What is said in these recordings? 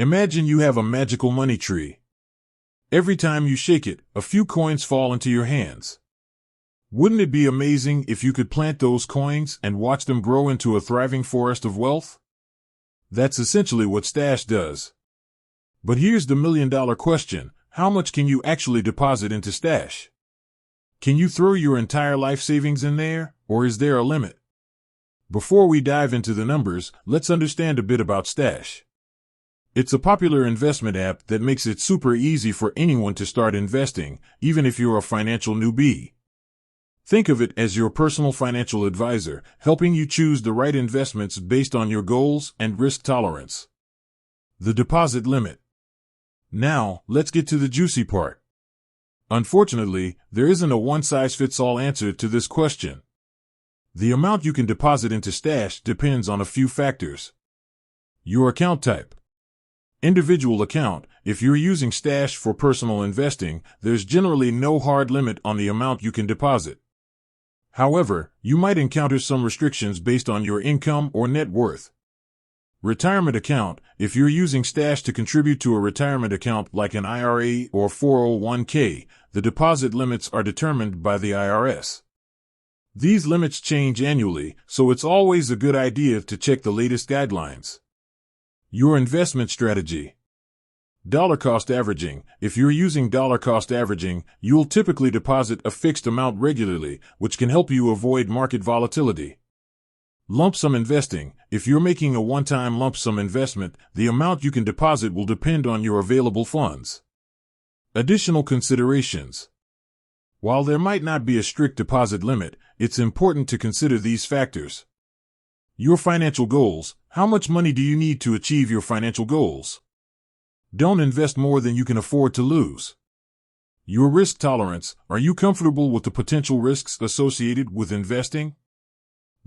Imagine you have a magical money tree. Every time you shake it, a few coins fall into your hands. Wouldn't it be amazing if you could plant those coins and watch them grow into a thriving forest of wealth? That's essentially what Stash does. But here's the million-dollar question: how much can you actually deposit into Stash? Can you throw your entire life savings in there, or is there a limit? Before we dive into the numbers, let's understand a bit about Stash. It's a popular investment app that makes it super easy for anyone to start investing, even if you're a financial newbie. Think of it as your personal financial advisor, helping you choose the right investments based on your goals and risk tolerance. The deposit limit. Now, let's get to the juicy part. Unfortunately, there isn't a one-size-fits-all answer to this question. The amount you can deposit into Stash depends on a few factors. Your account type. Individual account. If you're using Stash for personal investing, there's generally no hard limit on the amount you can deposit. However, you might encounter some restrictions based on your income or net worth. Retirement account. If you're using Stash to contribute to a retirement account like an IRA or 401k, the deposit limits are determined by the IRS. These limits change annually, so it's always a good idea to check the latest guidelines. Your investment strategy. Dollar cost averaging. If you're using dollar cost averaging, you'll typically deposit a fixed amount regularly, which can help you avoid market volatility. Lump sum investing. If you're making a one-time lump sum investment, the amount you can deposit will depend on your available funds. Additional considerations. While there might not be a strict deposit limit, it's important to consider these factors. Your financial goals. How much money do you need to achieve your financial goals? Don't invest more than you can afford to lose. Your risk tolerance. Are you comfortable with the potential risks associated with investing?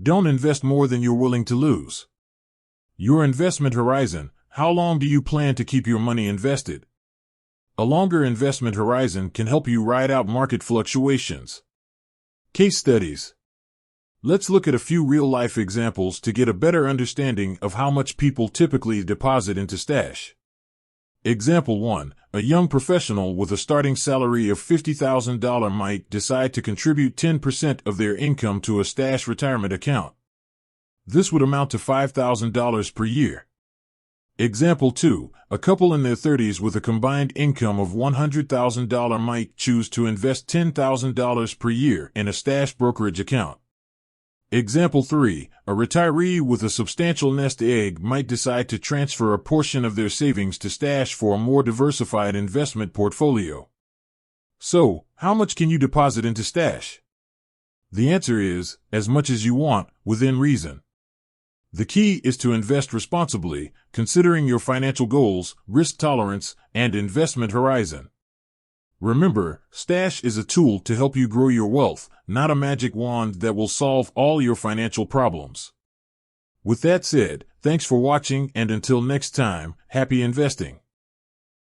Don't invest more than you're willing to lose. Your investment horizon. How long do you plan to keep your money invested? A longer investment horizon can help you ride out market fluctuations. Case studies. Let's look at a few real-life examples to get a better understanding of how much people typically deposit into Stash. Example 1. A young professional with a starting salary of $50,000 might decide to contribute 10% of their income to a Stash retirement account. This would amount to $5,000 per year. Example 2. A couple in their 30s with a combined income of $100,000 might choose to invest $10,000 per year in a Stash brokerage account. Example 3. A retiree with a substantial nest egg might decide to transfer a portion of their savings to Stash for a more diversified investment portfolio. So, how much can you deposit into Stash? The answer is, as much as you want, within reason. The key is to invest responsibly, considering your financial goals, risk tolerance, and investment horizon. Remember, Stash is a tool to help you grow your wealth, not a magic wand that will solve all your financial problems. With that said, thanks for watching, and until next time, happy investing.